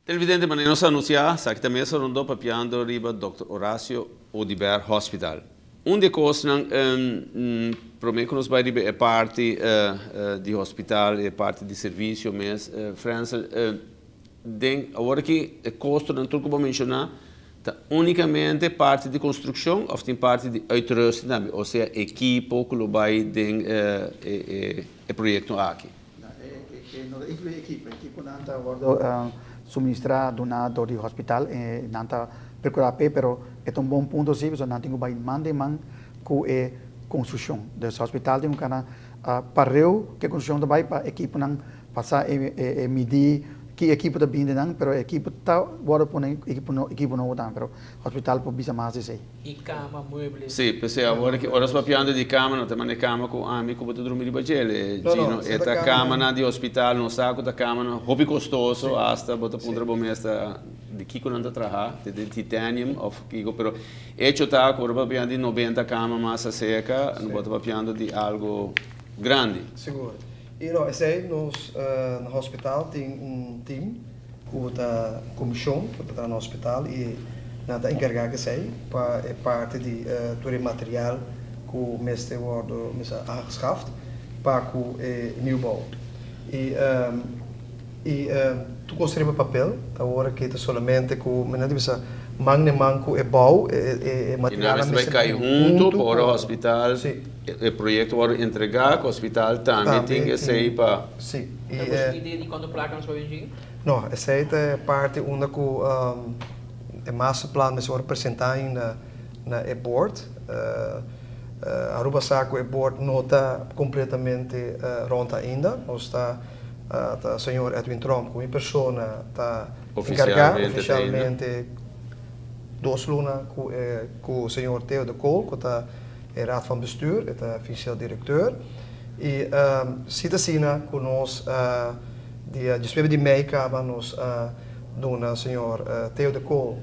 Televidente, mas nós anunciar, sabe que também se rondou papiando riba Dr. Horácio Odiber Hospital. De coisas prometo que nós vai riba é parte de hospital, é parte de serviço, mas França, agora que o custo não tudo que vou mencionar, tá unicamente parte de construção ou tem parte de uitrusting também, ou seja, equipo que vai den o projeto aqui. Não inclui equipo não está agora suministrar donado de hospital, não está procurar pero é bom ponto sim, porque não tem que mande com a construção do hospital tem cara pareu que a construção da para equipo não passar medir que equipo da binde não, pero equipo tá agora por equipo não dá, pero hospital por bisa mais isso. E cama, muebles. Sì, perché agora che ora sto piando di cama, non te mane cama con amico per dormire bagele, Gino, e ta cama di ospedale, non sa da cama, hobby costoso, hasta bota punta bomesta di Kiko non da traha, di titanium of Kiko, però e ciò ta ora piando di 90 cama massa seca, non bota piando di algo grandi. Sicuro. E no, no hospital tem team que está comissão que está no hospital e nada encarregado para parte de todo o material que o mestre wordt aangeschaft para o nieuwbouw. Tu construir papel, agora que é somente com menina bisa manco é bom é material. E nós vai cair junto para o hospital. O projeto vai entregar, o hospital também tem que ser para. Sim. E a ideia de quando placa nos vai vir? Não, essa é parte onde o masterplan mas vai apresentar na board. Aruba saco board não está completamente pronta ainda. Nós está o senhor Edwin Trump como pessoa está encarregado oficialmente 2 lunas com o senhor Theo de Kool, que está é raad van bestuur, het officieel directeur. E cita sina com nós después de meicaba nós dona senhor Theo de Kool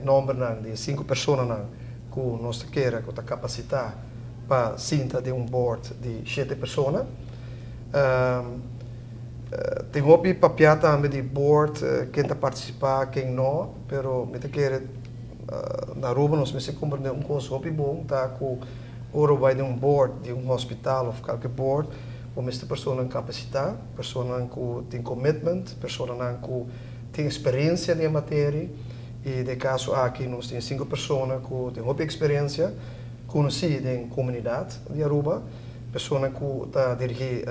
número de 5 pessoas que nós quer com a capacidade para cinta de board de 7 pessoas. Tem hobby papel também de board quem está participar, quem não, pero me te quer na Aruba nós se compreender coisa hobby bom tá com ouro vai de board de hospital ou qualquer board como esta pessoa tem capacidade, pessoa que tem commitment, pessoa que tem experiência na matéria e de caso aqui nós temos 5 pessoas que têm hobby experiência conhecida em comunidade de Aruba, pessoa que está dirigir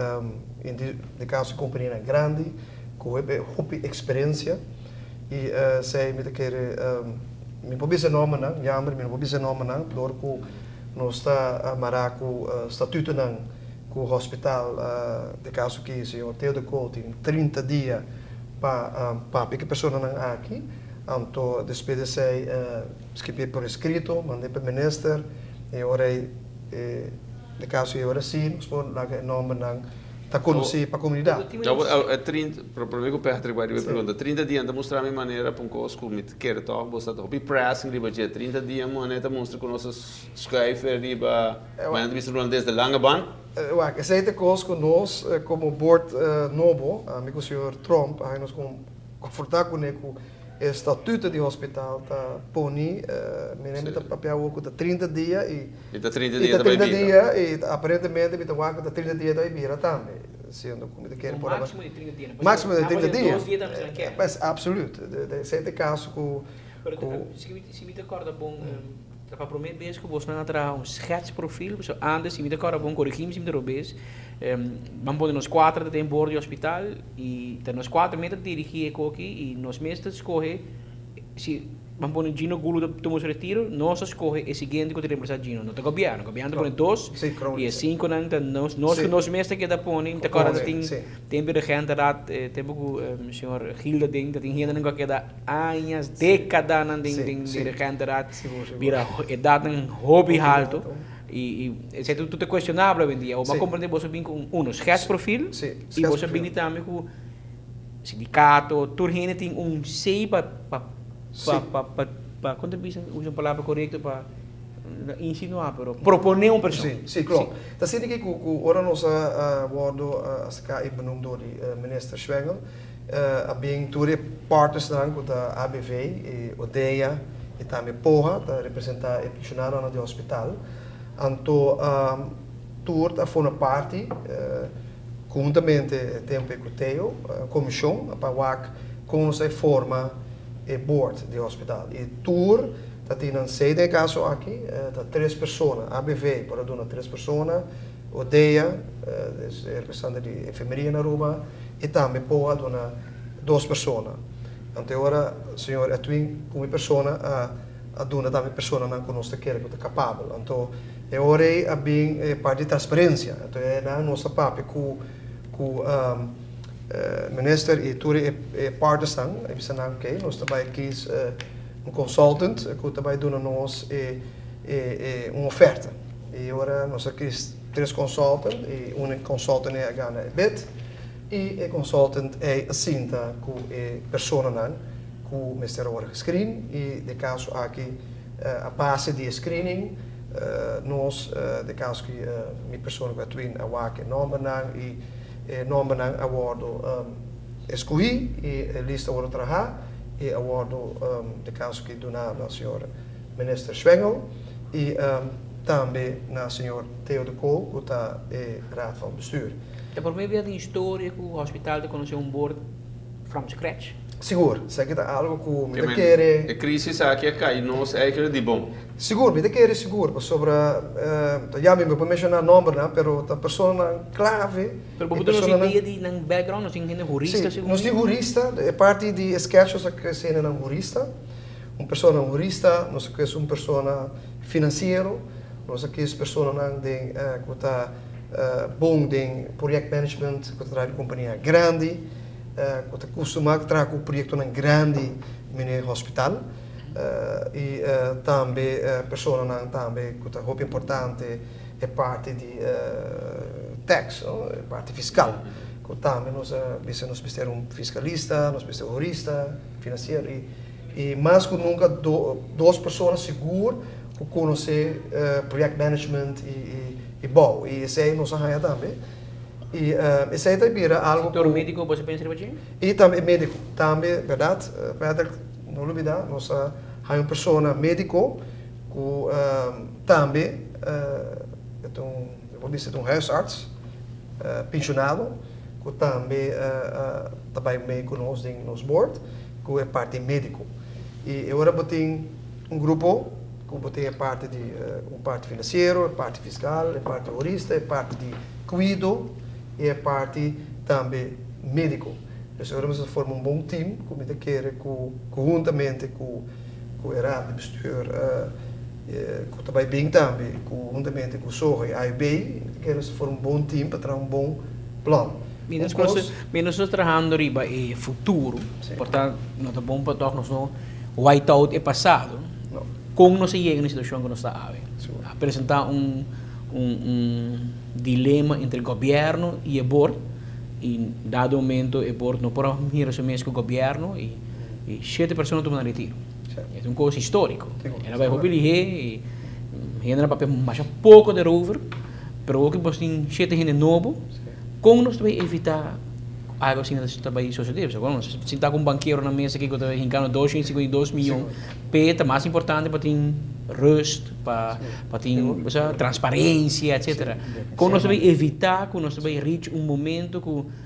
de caso companhia grande com hobby experiência e sei me quer me pode dizer nome não, jammer, me pode dizer nome não, door que nós está a marar com estatuto não, com o hospital, de caso que o senhor Theo de Kool tem 30 dias para que a pessoa não aqui, então despedir-se, escrever por escrito, mandar para o ministro, e agora de caso eu sim, nós podemos dar nome não. Está conhecido para a comunidade. Provavelmente o Pedro vai perguntar, 30 dias de mostrar a minha maneira para um curso que me quer tocar, você está hobby pressing, riba 30 dias, maneira mostra com nossos schrijver, riba, mas não visto desde lange baan. Essa é a coisa que nós, como board novo, amigo senhor Trump, aí nós confortar com ele o estatuto de hospital tá poni, me lembro do papel que 30 dias e 30 dias e aparentemente me toca 30 dias da Ibira também, sendo como de quer por máximo de 30 dias. Máximo de 30 dias. 2 dias também não quer. Mas absoluto, esse é o caso se me recorda bom para prometer vez que você não terá schetsprofiel, so antes se me recorda bom corrigir se me derobes. Vamos pôr nos 4 tem board de hospital e tem nos 4 metros dirigir aqui e nos mestres escolhe se vamos pôr Gino Gulo tomamos retiro, nós escolhe o seguinte que teremos a Gino, não tem governo põe 2 e 5 nós mestres que da põe, te agora tem dirigente raad, tem o senhor Gilda ding, dat tem ainda não que dá anos, décadas não tem dirigente raad, vira edad um hobby alto. E se tu te questionável hoje em dia, ou vai compreender você bem com schetsprofiel e você bem também com sindicato, turhine tem sei para quanto bisa usa palavra correta para insinuar, pero proponer uma pessoa. Sim, claro. Dat zie ik ook, ora nós worden als ik even benoemd door die minister Schwengel, bem toere partners dan com a ABV, ODEA e também POHA, que representa o funcionário no hospital. Então, tour a uma parte, conjuntamente tempo com o TEO, comissão, para como se forma o board do hospital. E tour dat in een CD-caso aqui, dat 3 pessoas, ABV, para dar 3 pessoas, ODEA, dus representante de enfermeria na Aruba, e também POA dona 2 pessoas. Então agora, o senhor Edwin, como pessoa, a dona também pessoa não conosco que é capaz. Então, agora é bem parte de transparência. Então, é na nossa papel com minister e tour e partners dan, even zijn que nós também quis consultant, que também dona nós uma oferta. E agora nós quis 3 consultants, e consultant é a Gana BIT, e consultant é a cinta com a pessoa que o ministério agora screen, e de caso aqui a base de screening, nós, de caso que minha pessoa que twin a wake nome e nome a bordo escolhi, e a lista agora trabalhar, e a bordo de caso que donava ao senhor minister Schwengel, e também na senhor Theo de Kool, que está o raad van bestuur. É por meio da história que o hospital de conheceu board from scratch. Seguro, sei que é algo que me A quer. crise aqui é cair nós eigenlijk de bom. Seguro, me quer seguro, sobre já me vou mencionar nome, né, pero a pessoa clave. Pero por nós ideia de nang background, nós temos jurista, Sim, nós temos jurista, é parte de sketches que se na jurista. Uma pessoa jurista, nós que é uma pessoa financeiro, nós que é pessoa que está bom em project management, que trabalha em companhia grande, que costuma trabalhar com projeto grande no hospital, e também pessoa também que é muito importante é parte de tax, parte fiscal. Que também nós precisamos ter fiscalista, nós precisamos ter jurista, financeiro, e mais que nunca 2 pessoas seguras que conhecem project management e bom, e isso aí nós arranha também. E isso aí também é algo setor médico, você pensa em e também médico, também, verdade, Pedro, não olvidar, nós há uma pessoa médico que também vou dizer huisarts, pensionado, que também trabalha meio conosco no board, que é parte médico. E agora tem grupo que tem a parte de parte financeiro, a parte fiscal, a parte jurista, a parte de cuido e a parte também médico. Então agora nós formamos bom time, como te quer, conjuntamente com o raad de bestuur, que trabalha bem também, conjuntamente com o SOG e a AIB, queremos formar bom time para trazer bom plano. Menos nós trabalhando riba é futuro, portanto, não é bom para todos nós whiteout é passado. Como nós chegamos na situação que nós estamos apresentar dilema entre o governo e o board, e dado momento o board não pode assumir com o governo e 7 pessoas tomam retiro. É uma coisa histórica. Ela vai mobilizar e ainda papel mais pouco de rover, mas o que nós temos 7 gente novo, como nós vamos evitar algo assim que trabalha sociedade. Agora, se está com um banqueiro na mesa que está hincando 252 milhões, é mais importante para ter rust, para ter transparência, etc. Como nós vamos evitar, como nós vamos reach momento que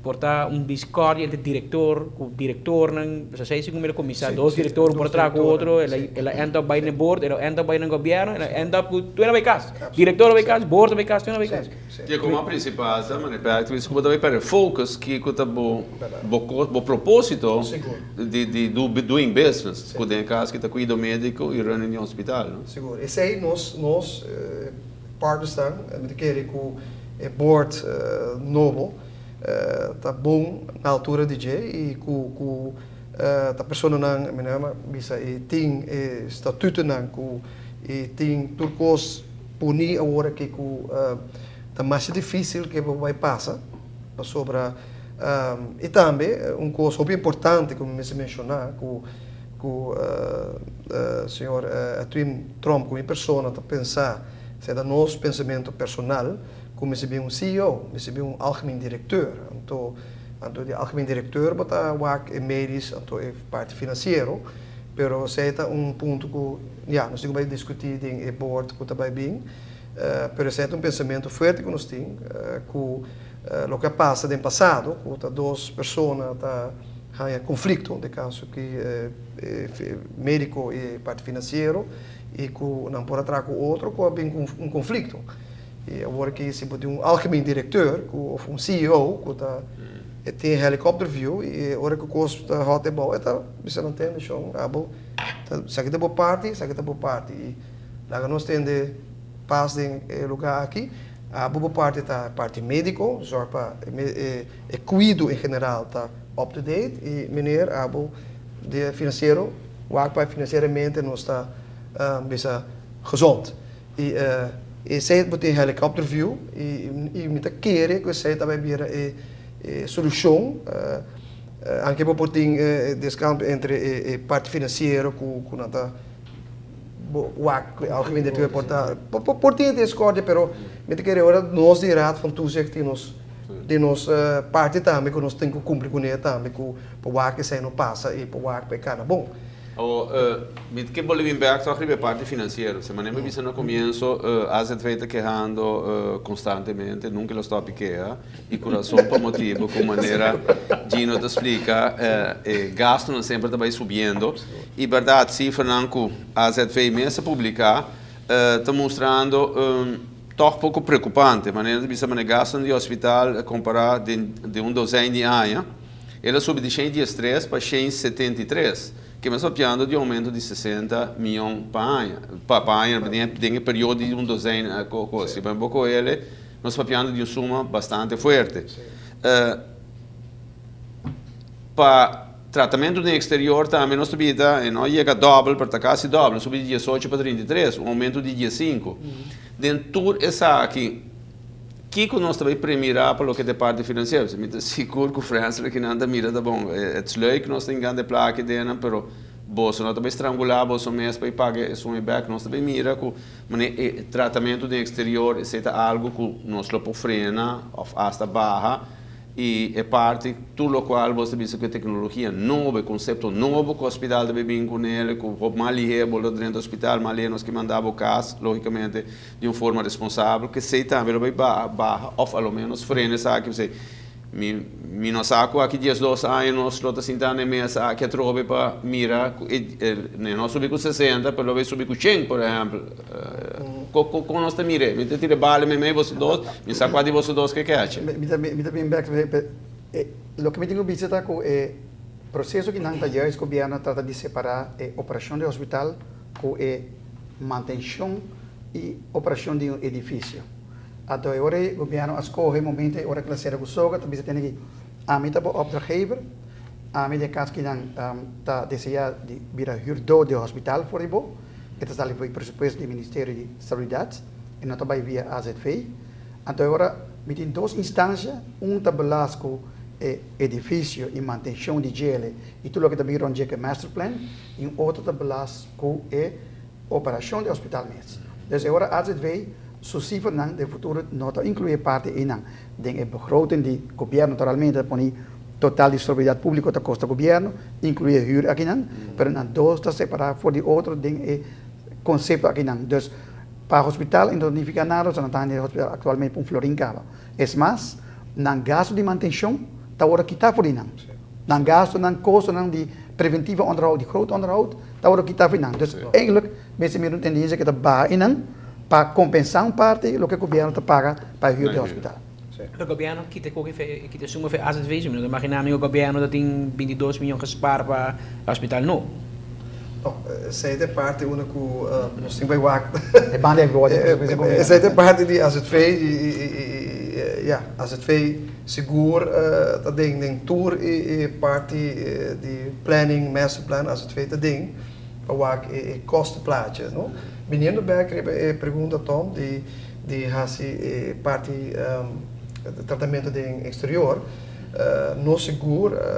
portar discórdia entre diretor, com o diretor, se sei como ele comissário, 2 diretores por trás com o outro, ela enda by no board, ela enda by no governo, ela enda com tu não vai casa, diretor vai casa, board vai casa, tu não vai casa. E como a principal, mas para que isso também para focus que está bo propósito de doing business, que tem casa que está cuidando médico e running no hospital, não? Seguro. Esse aí nós partners dan, met quer com o board novo. Tá bom na altura de DJ e com a pessoa não bisa e tem estatuto não com e tem turcos punir agora que com tá mais difícil que vai passar sobre e também coisa muito importante como me mencionar com com senhor Twin Trump com a pessoa a pensar se é nosso pensamento personal como se bem CEO, se bem algemeen directeur. Então de algemeen directeur bota o medisch, então é parte financeiro, pero se é ponto que nós temos que discutir em board que também bem, pero se é pensamento forte que nós temos, que o que passa no passado, que duas pessoas há conflito, de caso que médico e parte financeiro, e que não pode atrás com outro, que há conflito. E agora que se pode algemeen directeur, ou CEO, que tem helicopter view, e agora que o custo hot é bom, você não tem, se aqui é boa parte, e lá nós temos paz em lugar aqui, a boa parte está parte médico, cuido em geral está up to date, e meneer, de financeiro, o financeiramente não está gezond. E zij moet een helikopter view, e met een keren, que zij também vira solução, anche por ting descampo entre parte financeira com nada algemeen dat we por ting discórdia, pero met een keren ora nós de raad van toezicht de nos parte também que nós temos que cumprir com ele também com o que sai não passa e o que cada bom. Mit que Bolivia Impact toch ribe parte financeira. Se maneira bisa no comienzo AZV quejando constantemente, nunca lo stop queja e coração por motivo com maneira Gino te explica, gasto não sempre está subindo e verdade cifra não que AZV mesmo publicar está mostrando toch pouco preocupante, maneira de bisa maneira gasto de hospital comparar de 12 de anos, ela sobe de 113 para 173. Que nós estamos falando de aumento de 60 milhões para ano, tem um período de 12 anos, se bem pouco ele, nós estamos falando de uma suma bastante forte. Para tratamento no exterior também nós estamos não chega dobro, para quase dobro, subiu de 18 para 33, um aumento de 15. Dentro dessa aqui, que nós também premirar para o que é parte financeira, se me seguro que o França que não anda mira tá bom, é leuk que nós temos de placa dentro, pero bolso nós também estrangular bolso mês para pagar isso um back nós também mira que o tratamento no exterior é algo que nós lo por frena ou hasta barra e é parte tudo o qual você vê que tecnologia nova, conceito novo que o hospital deve vir com ele, com o malie bolo dentro do hospital, malie nós que mandava o caso, logicamente de uma forma responsável, que sei também vai barra ou pelo menos frena sabe que você mi não saco aqui 12 anos nós lota sentando mesa aqui trobe para mira não subir com 60, pelo menos subir com 100, por exemplo. Com nós te mire, me tira bala me você dois, me saco de você dois que quer. Me também back lo que me tenho visto é que o processo que não está já o governo trata de separar a operação do hospital com a manutenção e operação de um edifício. Então, agora o governo escolhe o momento, agora que será o soga, também tem que a mim o opdrachtgever, a mim de caso que não está desejado de virar huurder do hospital for ibo, que está ali foi presupuesto do Ministério de Saúde e não também via AZV. Então, agora me tem duas instâncias, está belas com edifício e manutenção de gele e tudo o que também ronde que master plan, e outro está belas com a operação do hospital mesmo. Então, agora AZV su cifra nang de futuro nota incluye parte inang den e begroting di governo naturalmente poni total di responsabilidade pública da costa governo incluye huur aqui nang pero na dos está separado for di outro den e conceito aqui nang dus para hospital não significa nada só não tá no hospital atualmente um florin cava es más nang gasto de manutenção tá ora quitar for inang nang gasto nang custo nang di preventieve onderhoud di groot onderhoud tá ora quitar for inang dus eigenlijk mensen meer tendência que tá ba inang para compensar parte do que o governo paga para o hospital. O governo que te suma para as vezes, mas imagina o governo tem 22 milhões que spara para o hospital não. Essa é parte única que nós temos que É bom de agora. Essa é parte de AZV e AZV seguro tá ding tour e parte de planning master plan AZV tá ding para o custo plaatje, não? Menino Becker pergunta Tom de parte de tratamento de exterior no seguro